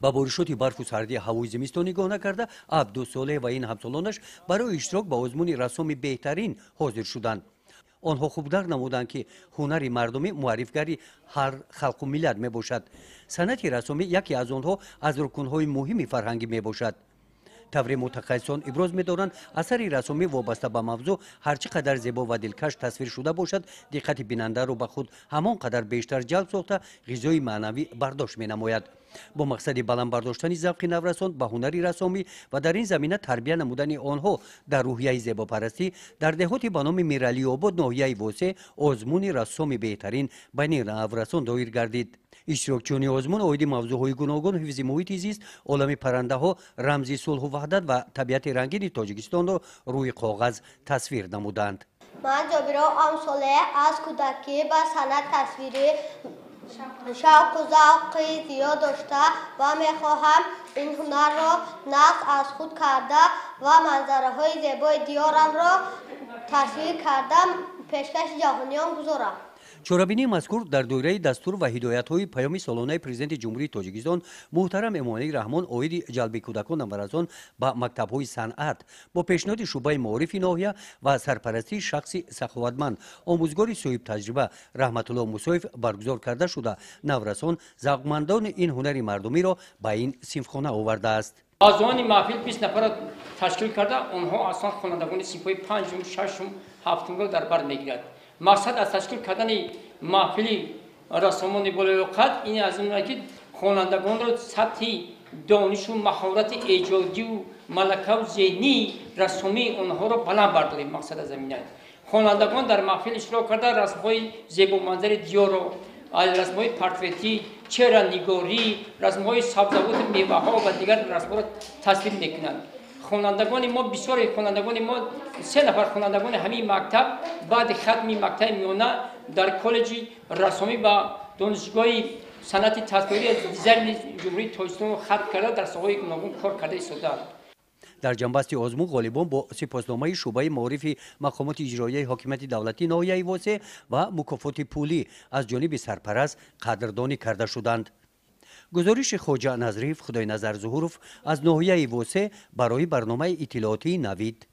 با بارشات برف و سردی هوای زمستانی گونه کرده عبدالصالح و این همسالانش برای اشتراک با آزمون رسوم بهترین حاضر شدند. آنها خوب درک نمودند که هنر مردمی معرفگری هر خلق و ملت می باشد. صنعت رسومی یکی از آنها از رکنهای مهم فرهنگی می باشد. طور متخصصان ابراز می‌دارند اثر رسومی وابسته به موضوع هرچی قدر زیبا و دلکش تصویر شده باشد دقت بیننده را به خود همان قدر بیشتر جلب ساخته غذای معنوی برداشت می‌نماید. با مقصد بلند برداشتن ذوق نورسان به هنر رسومی و در این زمینه تربیت نمودن آنها در روحیه زیباپرستی در دهاتی به نام میرعلی آباد ناحیه واسه آزمون رسوم بهترین بین نورسان دایر گردید. اشتراکچیان آزمون اویدی موضوعهای گوناگون حفظ محیط زیست، عالم پرنده ها، رمز صلح و وحدت و طبیعت رنگین تاجیکستان را روی کاغذ تصویر نمودند. من جابرا امثاله از کودکی با صنعت تصویری شوق و ذوق زیاد داشته و میخواهم این هنر را نقش از خود کرده و منظره های زیبای دیارم را تصویر کردم پیشکش جهانیان گذارم. چورابینی مذکور در دوره دستور و هدایت‌های پیام سالانه پرزیدنت جمهوری تاجیکستان محترم امانی رحمان اوید جلب کودکان نورسان به مکتب‌های صنعت با پیشنهاد شعبه معارف ناحیه و سرپرستی شخصی سخاوتمند آموزگار صاحب تجربه رحمت الله موسویف برگزار کرده شده نورسان ذوقمندان این هنر مردمی را به این صنفخانه آورده است. آزمون محفل 20 نفر تشکیل کرده آنها اصلا خوانندگان صنف‌های 5 6 7 را در بر میگیرد. مقصد از تشکیل کردن محفلی رسومان بالای قد این از اون که خوانندگان را سطح دانش و مهارت ایجادی و ملکه و ذهنی رسومی آنها را بلند برداریم. مقصد از زمینه خوانندگان در محفل اشتراک کرده رسم‌های زیبا منظر دیار از رسم‌های پورتریتی، چهره‌نگاری، رسم‌های سبزوات میوه‌ها و دیگر رسم‌ها را تصویر می‌کنند. خوانندگان ما بسیار خوانندگان ما 3 نفر خوانندگان همین مکتب بعد ختم مکتب میانه در کالج رسومی و دانشگاه صنعت تصویری دیزاین جمهوری تاجیکستان ختم کرده در ساحه‌های گوناگون کار کرده ایستادند. در جنبستی آزمون غالبان با سپاسنامه شعبه معارف مقامات اجرایی حاکمیت دولتی ناحیه واسه و مکافات پولی از جانب سرپرست قدردانی کرده شدند. گزارش خواجه نظریف خدای نظر ظهورف از ناحیه واسه برای برنامه اطلاعاتی نوید.